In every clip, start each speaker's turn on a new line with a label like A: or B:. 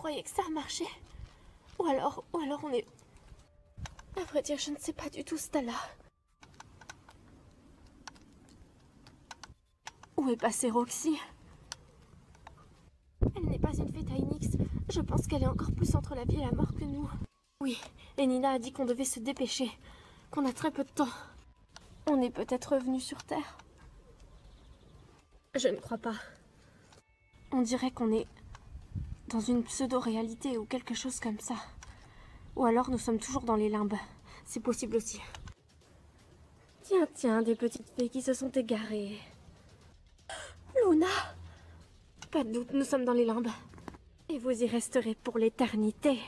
A: croyais que ça marchait. Ou alors on est... À vrai dire, je ne sais pas du tout, Stella. Où est passée Roxy? Elle n'est pas une fée Tynix. Je pense qu'elle est encore plus entre la vie et la mort que nous. Oui, et Nina a dit qu'on devait se dépêcher. Qu'on a très peu de temps. On est peut-être revenu sur Terre. Je ne crois pas. On dirait qu'on est dans une pseudo-réalité ou quelque chose comme ça. Ou alors nous sommes toujours dans les limbes. C'est possible aussi. Tiens, des petites fées qui se sont égarées. Luna! Pas de doute, nous sommes dans les limbes. Et vous y resterez pour l'éternité.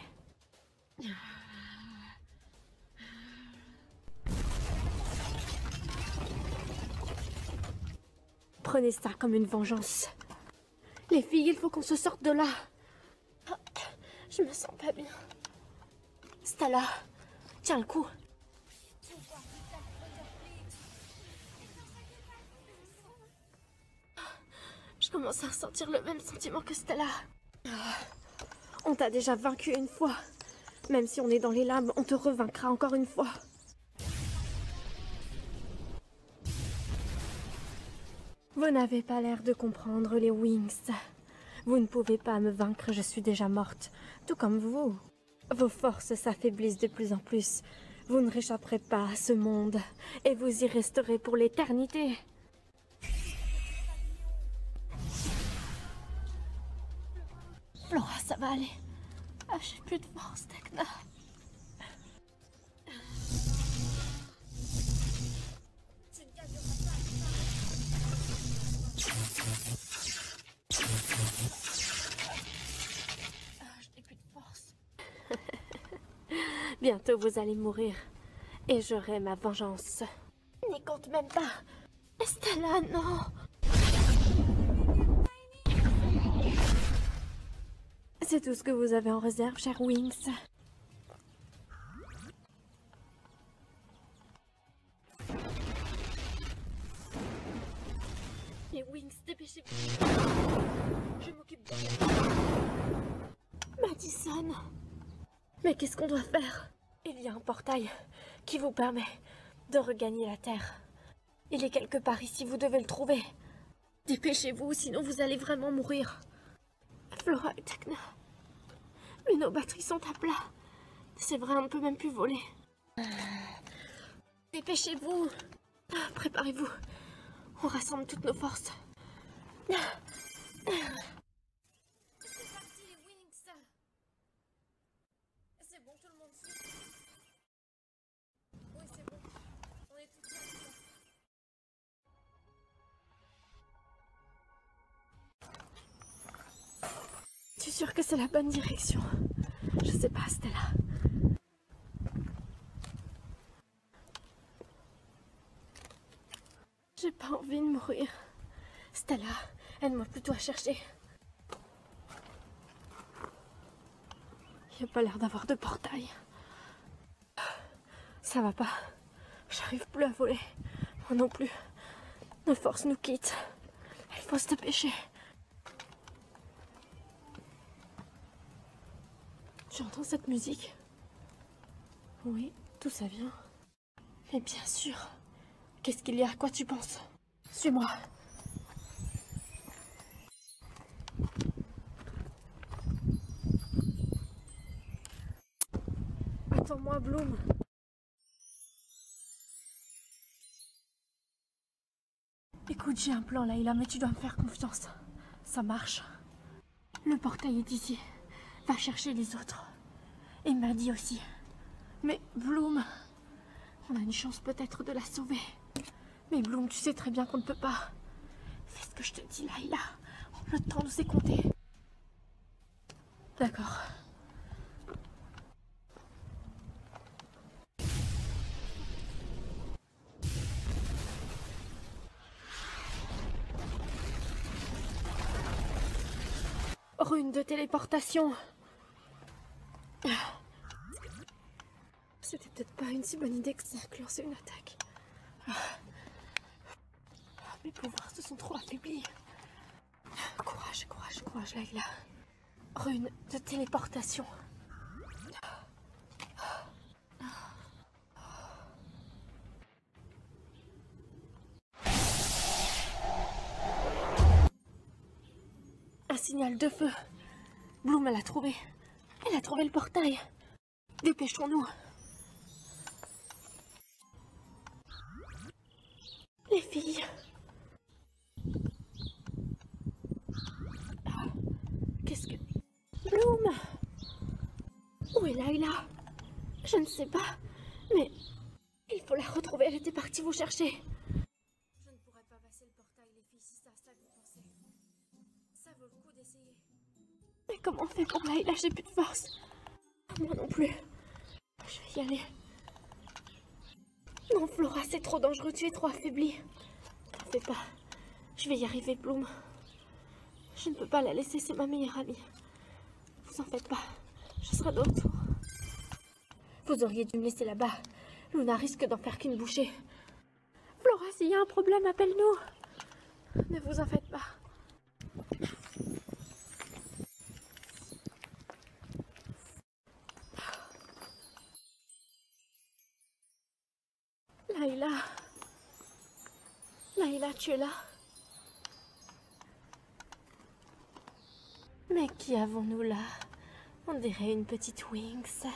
A: Prenez ça comme une vengeance. Les filles, il faut qu'on se sorte de là. Je me sens pas bien. Stella, tiens le coup. Je commence à ressentir le même sentiment que Stella. On t'a déjà vaincu une fois. Même si on est dans les limbes, on te revaincra encore une fois. Vous n'avez pas l'air de comprendre les Wings. Vous ne pouvez pas me vaincre, je suis déjà morte. Tout comme vous. Vos forces s'affaiblissent de plus en plus. Vous ne réchapperez pas à ce monde. Et vous y resterez pour l'éternité. Flora, ça va aller. Ah, j'ai plus de force, Tecna. Je n'ai plus de force. Bientôt vous allez mourir. Et j'aurai ma vengeance. N'y compte même pas. Stella, non. C'est tout ce que vous avez en réserve, cher Wings. Les Wings, dépêchez-vous. Je m'occupe d'elle. Madison. Mais qu'est-ce qu'on doit faire? Il y a un portail qui vous permet de regagner la Terre. Il est quelque part ici, vous devez le trouver. Dépêchez-vous, sinon vous allez vraiment mourir. Flora et Tecna. Mais nos batteries sont à plat. C'est vrai, on ne peut même plus voler. Dépêchez-vous. Préparez-vous. On rassemble toutes nos forces. C'est parti, les Wings. C'est bon, tout le monde suit. Oui, c'est bon. On est tous là. Tu es sûre que c'est la bonne direction? Je sais pas, Stella. J'ai pas envie de mourir. Stella, aide-moi plutôt à chercher. Il n'y a pas l'air d'avoir de portail. Ça va pas. J'arrive plus à voler. Moi non plus. Nos forces nous quittent. Il faut se dépêcher. J'entends cette musique. Oui, d'où ça vient? Mais bien sûr. Qu'est-ce qu'il y a? À quoi tu penses? Suis-moi. Attends-moi, Bloom. Écoute, j'ai un plan, Layla, mais tu dois me faire confiance. Ça marche. Le portail est ici. Va chercher les autres. Et Maddie aussi. Mais Bloom... On a une chance peut-être de la sauver. Mais Bloom, tu sais très bien qu'on ne peut pas. Fais ce que je te dis, Layla. Le temps nous est compté. D'accord. Rune de téléportation. C'était peut-être pas une si bonne idée que ça de lancer une attaque. Mes pouvoirs se sont trop affaiblis. Courage, Layla. Rune de téléportation. Un signal de feu. Bloom l'a trouvé. Elle a trouvé le portail. Dépêchons-nous. Les filles. Qu'est-ce que... Bloom! Où est Layla? Je ne sais pas, mais il faut la retrouver. Elle était partie vous chercher. Je ne pourrais pas passer le portail, les filles, si c'est à ça que vous pensez. Ça vaut le coup d'essayer. Mais comment on fait pour Layla? J'ai plus de force. Moi non plus. Je vais y aller. Non, Flora, c'est trop dangereux. Tu es trop affaiblie. T'en fais pas. Je vais y arriver, Bloom. Je ne peux pas la laisser, c'est ma meilleure amie. Vous en faites pas. Je serai de retour. Vous auriez dû me laisser là-bas. Luna risque d'en faire qu'une bouchée. Flora, s'il y a un problème, appelle-nous. Ne vous en faites pas. Layla. Layla, tu es là? Mais qui avons-nous là? On dirait une petite Winx.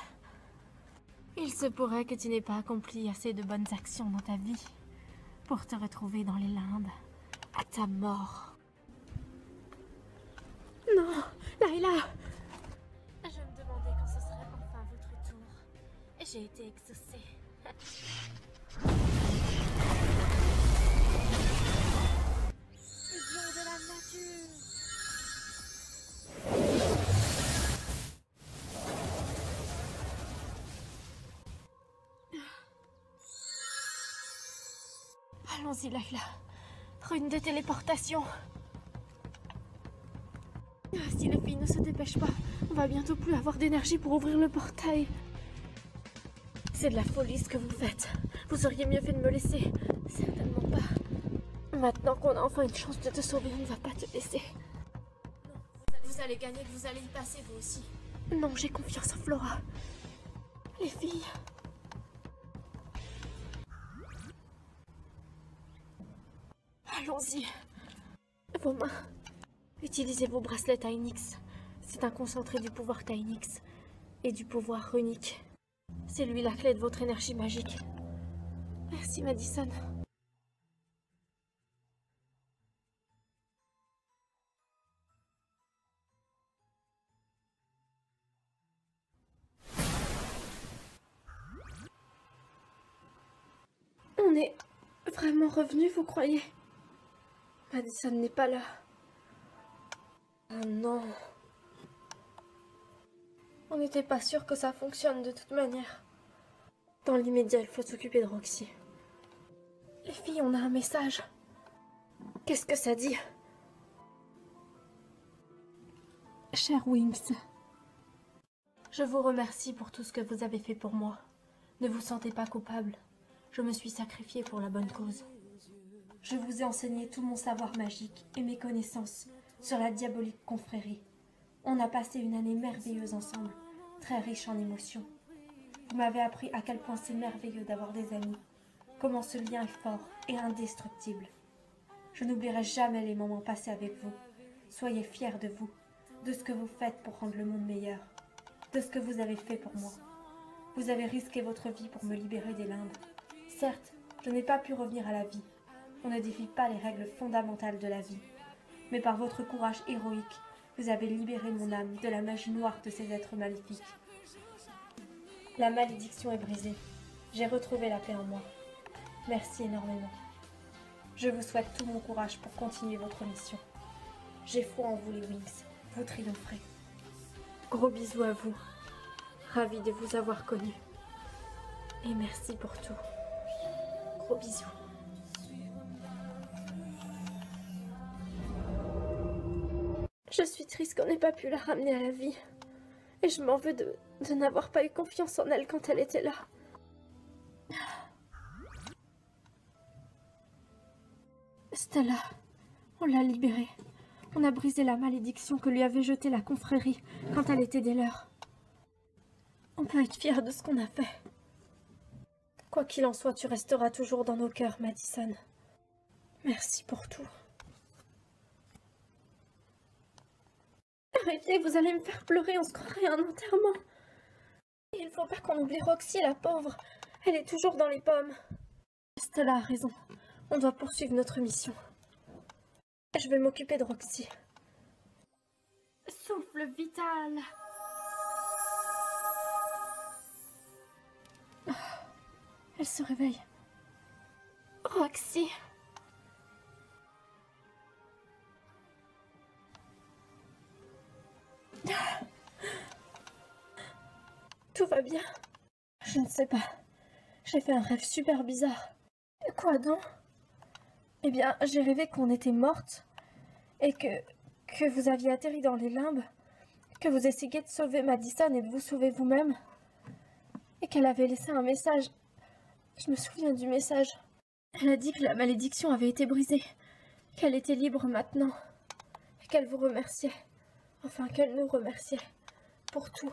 A: Il se pourrait que tu n'aies pas accompli assez de bonnes actions dans ta vie pour te retrouver dans les limbes à ta mort. Non, Layla! Je me demandais quand ce serait enfin votre tour. J'ai été exaucée. Fusion de la nature! Allons-y, Layla. Rune de téléportation. Si les filles ne se dépêchent pas, on va bientôt plus avoir d'énergie pour ouvrir le portail. C'est de la folie ce que vous faites. Vous auriez mieux fait de me laisser. Certainement pas. Maintenant qu'on a enfin une chance de te sauver, on ne va pas te laisser. Non, vous allez gagner, vous allez y passer vous aussi. Non, j'ai confiance en Flora. Les filles... Allons-y. Vos mains. Utilisez vos bracelets Tynix. C'est un concentré du pouvoir Tynix et du pouvoir runique. C'est lui la clé de votre énergie magique. Merci, Madison. On est vraiment revenu, vous croyez? Madison n'est pas là. Oh non. On n'était pas sûr que ça fonctionne de toute manière. Dans l'immédiat, il faut s'occuper de Roxy. Les filles, on a un message. Qu'est-ce que ça dit? Chère Winx, je vous remercie pour tout ce que vous avez fait pour moi. Ne vous sentez pas coupable. Je me suis sacrifiée pour la bonne cause. Je vous ai enseigné tout mon savoir magique et mes connaissances sur la diabolique confrérie. On a passé une année merveilleuse ensemble, très riche en émotions. Vous m'avez appris à quel point c'est merveilleux d'avoir des amis, comment ce lien est fort et indestructible. Je n'oublierai jamais les moments passés avec vous. Soyez fiers de vous, de ce que vous faites pour rendre le monde meilleur, de ce que vous avez fait pour moi. Vous avez risqué votre vie pour me libérer des limbes. Certes, je n'ai pas pu revenir à la vie. On ne défie pas les règles fondamentales de la vie. Mais par votre courage héroïque, vous avez libéré mon âme de la magie noire de ces êtres maléfiques. La malédiction est brisée. J'ai retrouvé la paix en moi. Merci énormément. Je vous souhaite tout mon courage pour continuer votre mission. J'ai foi en vous les Winx. Vous triompherez. Gros bisous à vous. Ravie de vous avoir connu. Et merci pour tout. Gros bisous. Je suis triste qu'on n'ait pas pu la ramener à la vie. Et je m'en veux de n'avoir pas eu confiance en elle quand elle était là. Stella, on l'a libérée. On a brisé la malédiction que lui avait jetée la confrérie quand elle était des leurs. On peut être fiers de ce qu'on a fait. Quoi qu'il en soit, tu resteras toujours dans nos cœurs, Madison. Merci pour tout. Arrêtez, vous allez me faire pleurer, on se croirait à un enterrement. Et il faut pas qu'on oublie Roxy, la pauvre. Elle est toujours dans les pommes. Stella a raison. On doit poursuivre notre mission. Je vais m'occuper de Roxy. Souffle vital. Oh, elle se réveille. Roxy. Tout va bien? Je ne sais pas. J'ai fait un rêve super bizarre. Quoi donc? Eh bien, j'ai rêvé qu'on était morte et que vous aviez atterri dans les limbes, que vous essayiez de sauver Madison et de vous sauver vous-même, et qu'elle avait laissé un message. Je me souviens du message. Elle a dit que la malédiction avait été brisée, qu'elle était libre maintenant, et qu'elle vous remerciait. Enfin, qu'elle nous remerciait. Pour tout.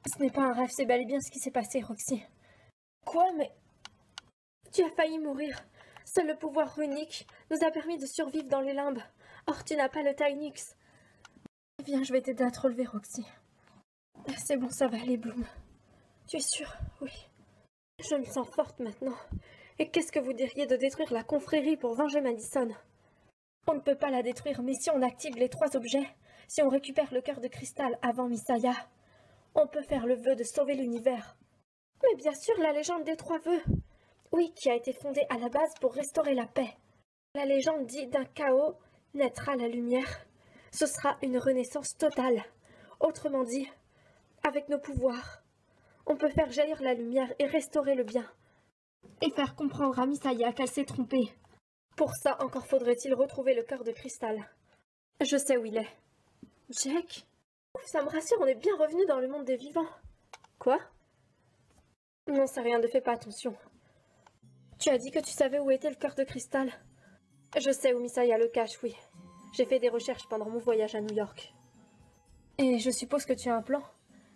A: Ce n'est pas un rêve, c'est bel et bien ce qui s'est passé, Roxy. Quoi, mais... Tu as failli mourir. Seul le pouvoir runique nous a permis de survivre dans les limbes. Or, tu n'as pas le Tynix. Viens, je vais t'aider à te relever, Roxy. C'est bon, ça va aller, Bloom. Tu es sûre? Oui. Je me sens forte maintenant. Et qu'est-ce que vous diriez de détruire la confrérie pour venger Madison? On ne peut pas la détruire, mais si on active les 3 objets, si on récupère le cœur de cristal avant Misaya, on peut faire le vœu de sauver l'univers. Mais bien sûr, la légende des 3 vœux. Oui, qui a été fondée à la base pour restaurer la paix. La légende dit d'un chaos naîtra la lumière. Ce sera une renaissance totale. Autrement dit, avec nos pouvoirs, on peut faire jaillir la lumière et restaurer le bien. Et faire comprendre à Misaya qu'elle s'est trompée. Pour ça, encore faudrait-il retrouver le cœur de cristal. Je sais où il est. Jack? Ça me rassure, on est bien revenu dans le monde des vivants. Quoi? Non, c'est rien, ne fais pas attention. Tu as dit que tu savais où était le cœur de cristal. Je sais où Misaya le cache, oui. J'ai fait des recherches pendant mon voyage à New York. Et je suppose que tu as un plan.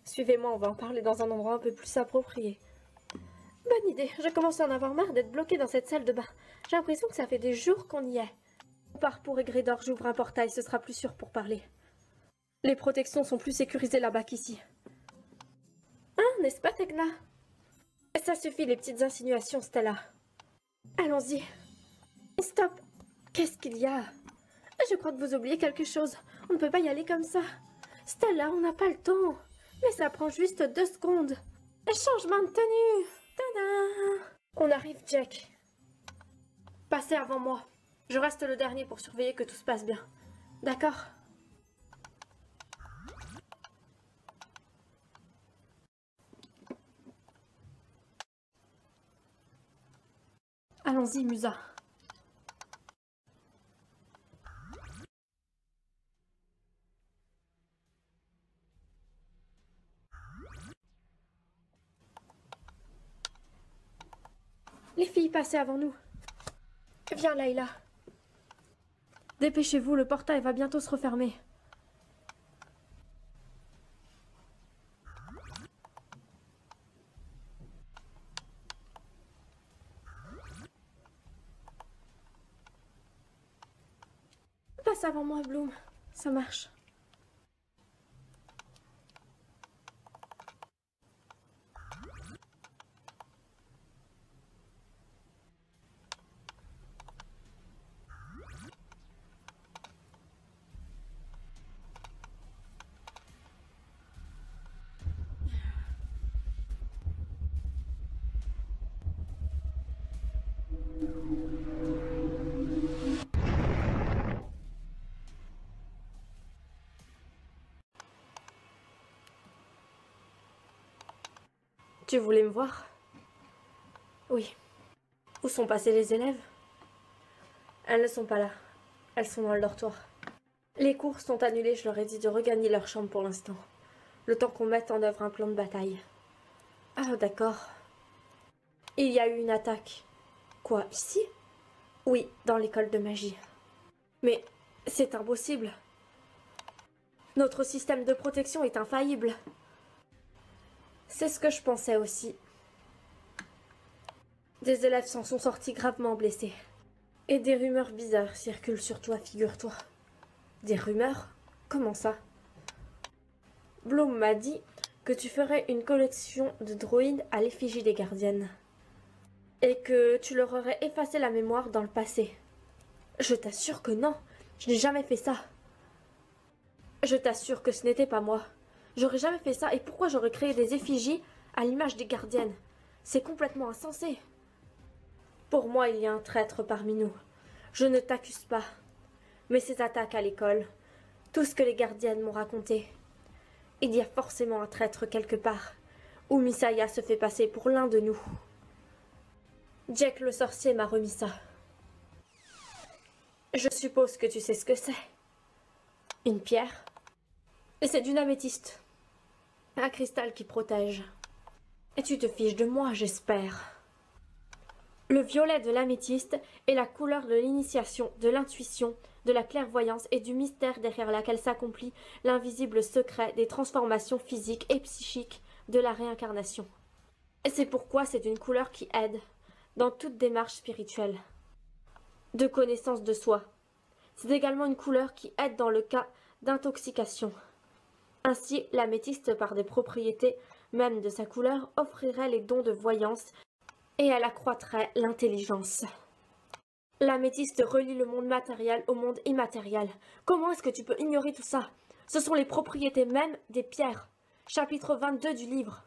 A: Suivez-moi, on va en parler dans un endroit un peu plus approprié. Bonne idée, je commence à en avoir marre d'être bloquée dans cette salle de bain. J'ai l'impression que ça fait des jours qu'on y est. On part pour Egredor, j'ouvre un portail, ce sera plus sûr pour parler. Les protections sont plus sécurisées là-bas qu'ici. Hein, n'est-ce pas, Tegla? Ça suffit, les petites insinuations, Stella. Allons-y. Stop. Qu'est-ce qu'il y a? Je crois que vous oubliez quelque chose. On ne peut pas y aller comme ça. Stella, on n'a pas le temps. Mais ça prend juste 2 secondes. Changement de tenue. Tada! On arrive, Jack. Passez avant moi. Je reste le dernier pour surveiller que tout se passe bien. D'accord? Allons-y, Musa. Les filles, passez avant nous. Viens, Layla. Dépêchez-vous, le portail va bientôt se refermer. Passe avant moi, Bloom. Ça marche. Tu voulais me voir? Oui. Où sont passés les élèves? Elles ne sont pas là. Elles sont dans le dortoir. Les cours sont annulés, je leur ai dit de regagner leur chambre pour l'instant. Le temps qu'on mette en œuvre un plan de bataille. Ah, d'accord. Il y a eu une attaque. Quoi, ici? Oui, dans l'école de magie. Mais C'est impossible. Notre système de protection est infaillible. C'est ce que je pensais aussi. Des élèves s'en sont sortis gravement blessés. Et des rumeurs bizarres circulent sur toi, figure-toi. Des rumeurs? Comment ça? Bloom m'a dit que tu ferais une collection de droïdes à l'effigie des gardiennes. Et que tu leur aurais effacé la mémoire dans le passé. Je t'assure que non, je n'ai jamais fait ça. Je t'assure que ce n'était pas moi. J'aurais jamais fait ça, et pourquoi j'aurais créé des effigies à l'image des gardiennes? C'est complètement insensé. Pour moi, il y a un traître parmi nous. Je ne t'accuse pas. Mais ces attaques à l'école, tout ce que les gardiennes m'ont raconté, il y a forcément un traître quelque part, où Misaya se fait passer pour l'un de nous. Jack le sorcier m'a remis ça. Je suppose que tu sais ce que c'est. Une pierre. Et c'est d'une améthyste. Un cristal qui protège. Et tu te fiches de moi, j'espère. Le violet de l'améthyste est la couleur de l'initiation, de l'intuition, de la clairvoyance et du mystère derrière laquelle s'accomplit l'invisible secret des transformations physiques et psychiques de la réincarnation. Et c'est pourquoi c'est une couleur qui aide dans toute démarche spirituelle. De connaissance de soi. C'est également une couleur qui aide dans le cas d'intoxication. Ainsi, l'améthyste, par des propriétés même de sa couleur, offrirait les dons de voyance et elle accroîtrait l'intelligence. L'améthyste relie le monde matériel au monde immatériel. Comment est-ce que tu peux ignorer tout ça? Ce sont les propriétés mêmes des pierres. Chapitre 22 du livre.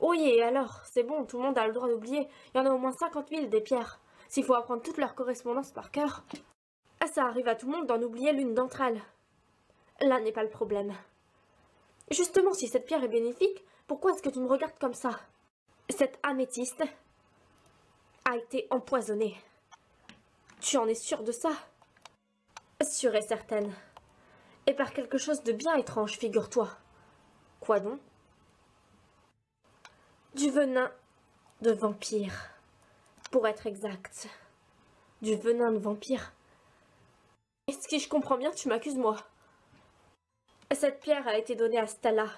A: Oui, et alors, c'est bon, tout le monde a le droit d'oublier. Il y en a au moins 50 000 des pierres. S'il faut apprendre toute leur correspondance par cœur, ça arrive à tout le monde d'en oublier l'une d'entre elles. Là n'est pas le problème. Justement, si cette pierre est bénéfique, pourquoi est-ce que tu me regardes comme ça? Cette améthyste a été empoisonnée. Tu en es sûre de ça? Sûre et certaine. Et par quelque chose de bien étrange, figure-toi. Quoi donc? Du venin de vampire, pour être exact. Du venin de vampire. Et si je comprends bien, tu m'accuses moi. Cette pierre a été donnée à Stella.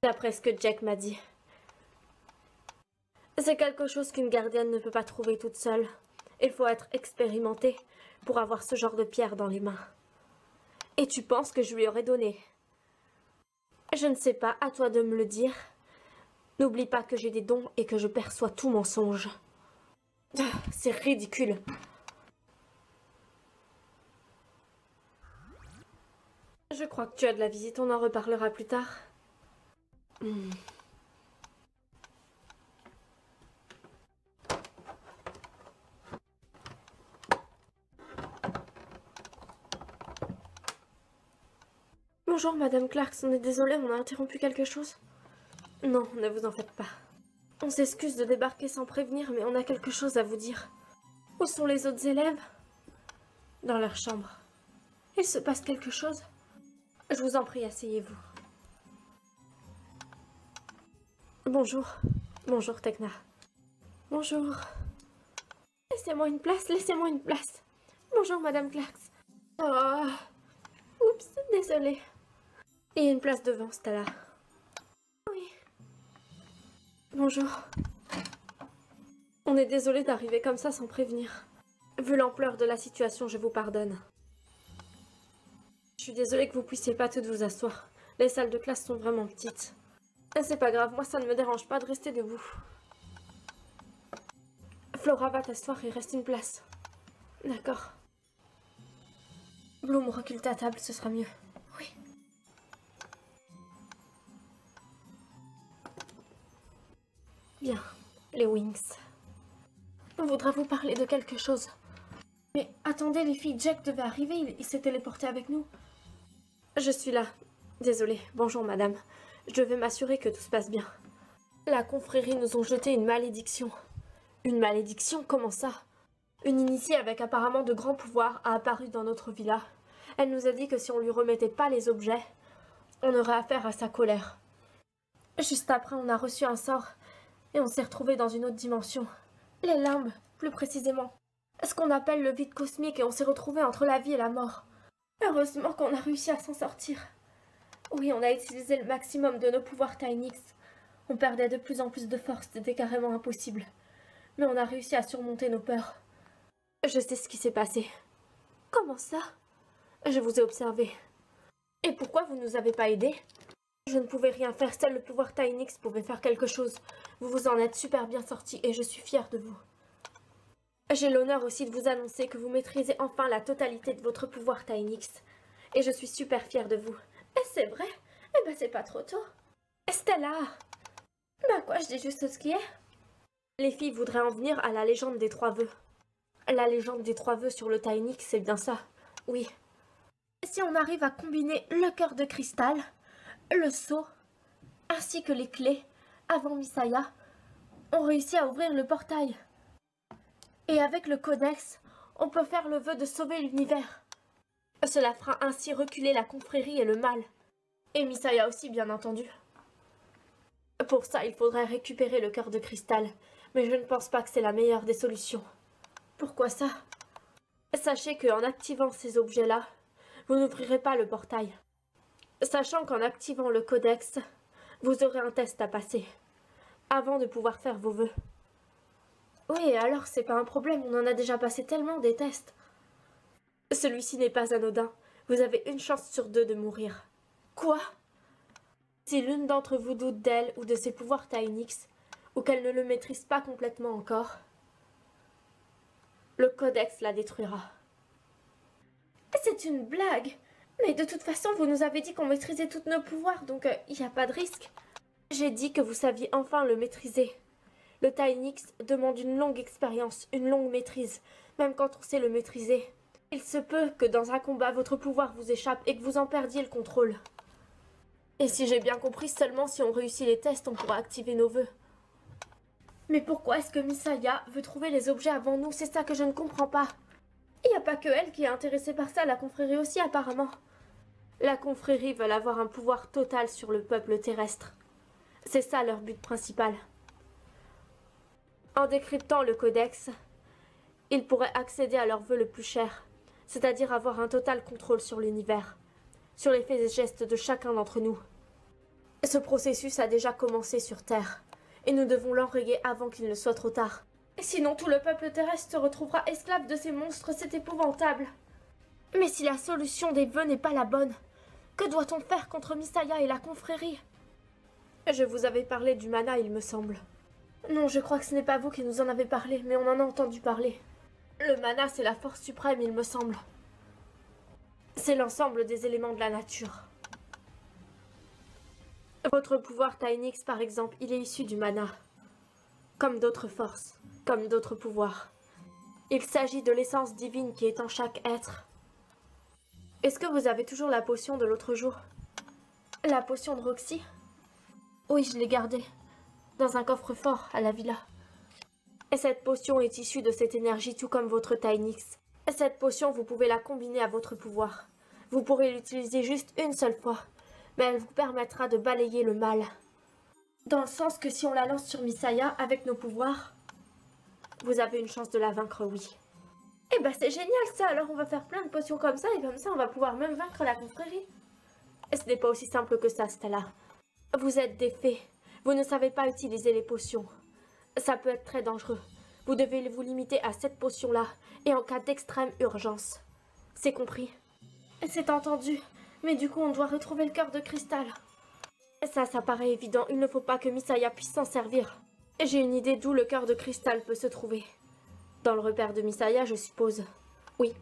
A: D'après ce que Jack m'a dit. C'est quelque chose qu'une gardienne ne peut pas trouver toute seule. Il faut être expérimenté pour avoir ce genre de pierre dans les mains. Et tu penses que je lui aurais donné? Je ne sais pas, à toi de me le dire. N'oublie pas que j'ai des dons et que je perçois tout mensonge. C'est ridicule. Je crois que tu as de la visite, on en reparlera plus tard. Bonjour, Madame Clarks, on est désolé, on a interrompu quelque chose? Non, ne vous en faites pas. On s'excuse de débarquer sans prévenir, mais on a quelque chose à vous dire. Où sont les autres élèves? Dans leur chambre. Il se passe quelque chose? Je vous en prie, asseyez-vous. Bonjour. Bonjour, Tekna. Bonjour. Laissez-moi une place, laissez-moi une place. Bonjour, Madame Clarks. Oh. Oups, désolée. Il y a une place devant, Stella. Oui. Bonjour. On est désolé d'arriver comme ça sans prévenir. Vu l'ampleur de la situation, je vous pardonne. Je suis désolée que vous puissiez pas toutes vous asseoir. Les salles de classe sont vraiment petites. Et c'est pas grave, moi ça ne me dérange pas de rester debout. Flora, va t'asseoir, il reste une place. D'accord. Bloom, recule ta table, ce sera mieux. Oui. Bien, les Wings. On voudra vous parler de quelque chose. Mais attendez, les filles, Jack devait arriver, il s'est téléporté avec nous. Je suis là. Désolée. Bonjour, madame. Je vais m'assurer que tout se passe bien. La confrérie nous ont jeté une malédiction. Une malédiction? Comment ça? Une initiée avec apparemment de grands pouvoirs a apparu dans notre villa. Elle nous a dit que si on lui remettait pas les objets, on aurait affaire à sa colère. Juste après, on a reçu un sort et on s'est retrouvés dans une autre dimension. Les limbes, plus précisément. ce qu'on appelle le vide cosmique et on s'est retrouvés entre la vie et la mort. Heureusement qu'on a réussi à s'en sortir. Oui, on a utilisé le maximum de nos pouvoirs Tynix. On perdait de plus en plus de force, c'était carrément impossible. Mais on a réussi à surmonter nos peurs. Je sais ce qui s'est passé. Comment ça? Je vous ai observé. Et pourquoi vous nous avez pas aidés? Je ne pouvais rien faire, seul le pouvoir Tynix pouvait faire quelque chose. Vous vous en êtes super bien sortis et je suis fière de vous. J'ai l'honneur aussi de vous annoncer que vous maîtrisez enfin la totalité de votre pouvoir Tynix. Et je suis super fière de vous. Et c'est vrai? Eh ben c'est pas trop tôt. Stella! Ben quoi, je dis juste ce qui est. Les filles voudraient en venir à la légende des 3 vœux. La légende des 3 vœux sur le Tynix, c'est bien ça. Oui. Si on arrive à combiner le cœur de cristal, le sceau, ainsi que les clés, avant Misaya, on réussit à ouvrir le portail. Et avec le codex, on peut faire le vœu de sauver l'univers. Cela fera ainsi reculer la confrérie et le mal. Et Misaya aussi, bien entendu. Pour ça, il faudrait récupérer le cœur de cristal, mais je ne pense pas que c'est la meilleure des solutions. Pourquoi ça? Sachez qu'en activant ces objets-là, vous n'ouvrirez pas le portail. Sachant qu'en activant le codex, vous aurez un test à passer, avant de pouvoir faire vos vœux. Oui, alors c'est pas un problème, on en a déjà passé tellement des tests. Celui-ci n'est pas anodin, vous avez une chance sur 2 de mourir. Quoi? Si l'une d'entre vous doute d'elle ou de ses pouvoirs Tynix, ou qu'elle ne le maîtrise pas complètement encore, le codex la détruira. C'est une blague! Mais de toute façon, vous nous avez dit qu'on maîtrisait tous nos pouvoirs, donc il n'y a pas de risque. J'ai dit que vous saviez enfin le maîtriser. Le Tynix demande une longue expérience, une longue maîtrise, même quand on sait le maîtriser. Il se peut que dans un combat, votre pouvoir vous échappe et que vous en perdiez le contrôle. Et si j'ai bien compris, seulement si on réussit les tests, on pourra activer nos vœux. Mais pourquoi est-ce que Misaya veut trouver les objets avant nous? C'est ça que je ne comprends pas. Il n'y a pas que elle qui est intéressée par ça, la confrérie aussi apparemment. La confrérie veut avoir un pouvoir total sur le peuple terrestre. C'est ça leur but principal. En décryptant le codex, ils pourraient accéder à leur vœu le plus cher, c'est-à-dire avoir un total contrôle sur l'univers, sur les faits et gestes de chacun d'entre nous. Ce processus a déjà commencé sur Terre, et nous devons l'enrayer avant qu'il ne soit trop tard. Sinon tout le peuple terrestre se retrouvera esclave de ces monstres, c'est épouvantable. Mais si la solution des vœux n'est pas la bonne, que doit-on faire contre Misaya et la confrérie? Je vous avais parlé du mana, il me semble. Non, je crois que ce n'est pas vous qui nous en avez parlé, mais on en a entendu parler. Le mana, c'est la force suprême, il me semble. C'est l'ensemble des éléments de la nature. Votre pouvoir Tynix, par exemple, il est issu du mana. Comme d'autres forces, comme d'autres pouvoirs. Il s'agit de l'essence divine qui est en chaque être. Est-ce que vous avez toujours la potion de l'autre jour? La potion de Roxy? Oui, je l'ai gardée. Dans un coffre-fort à la villa. Et cette potion est issue de cette énergie tout comme votre Tynix. Et cette potion, vous pouvez la combiner à votre pouvoir. Vous pourrez l'utiliser juste une seule fois, mais elle vous permettra de balayer le mal. Dans le sens que si on la lance sur Misaya avec nos pouvoirs, vous avez une chance de la vaincre, oui. Eh ben c'est génial ça, alors on va faire plein de potions comme ça et comme ça on va pouvoir même vaincre la confrérie. Et ce n'est pas aussi simple que ça, Stella. Vous êtes des fées. Vous ne savez pas utiliser les potions. Ça peut être très dangereux. Vous devez vous limiter à cette potion-là, et en cas d'extrême urgence. C'est compris? C'est entendu. Mais du coup, on doit retrouver le cœur de cristal. Ça paraît évident. Il ne faut pas que Misaya puisse s'en servir. J'ai une idée d'où le cœur de cristal peut se trouver. Dans le repère de Misaya, je suppose. Oui.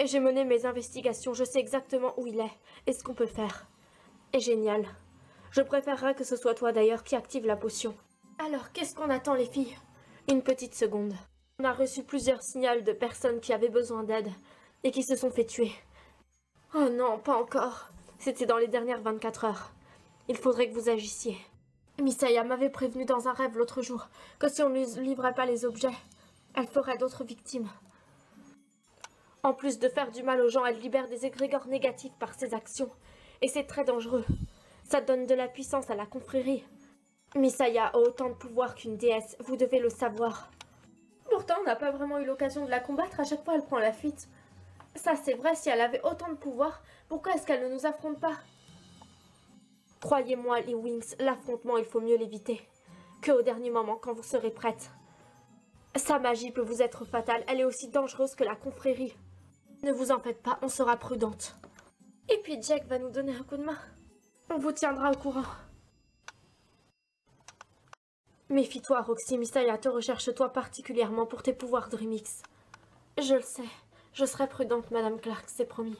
A: J'ai mené mes investigations. Je sais exactement où il est et ce qu'on peut faire. Et génial. Je préférerais que ce soit toi d'ailleurs qui active la potion. Alors, qu'est-ce qu'on attend les filles? Une petite seconde. On a reçu plusieurs signaux de personnes qui avaient besoin d'aide et qui se sont fait tuer. Oh non, pas encore. C'était dans les dernières 24 heures. Il faudrait que vous agissiez. Misaya m'avait prévenu dans un rêve l'autre jour que si on ne lui livrait pas les objets, elle ferait d'autres victimes. En plus de faire du mal aux gens, elle libère des égrégores négatifs par ses actions. Et c'est très dangereux. Ça donne de la puissance à la confrérie. Misaya a autant de pouvoir qu'une déesse, vous devez le savoir. Pour Pourtant, on n'a pas vraiment eu l'occasion de la combattre, à chaque fois elle prend la fuite. Ça c'est vrai, si elle avait autant de pouvoir, pourquoi est-ce qu'elle ne nous affronte pas? Croyez-moi, les Wings, l'affrontement il faut mieux l'éviter. Que au dernier moment, quand vous serez prête. Sa magie peut vous être fatale, elle est aussi dangereuse que la confrérie. Ne vous en faites pas, on sera prudente. Et puis Jack va nous donner un coup de main. On vous tiendra au courant. Méfie-toi, Roxy, Mistaya te recherche toi particulièrement pour tes pouvoirs Dreamix. Je le sais. Je serai prudente, Madame Clark, c'est promis.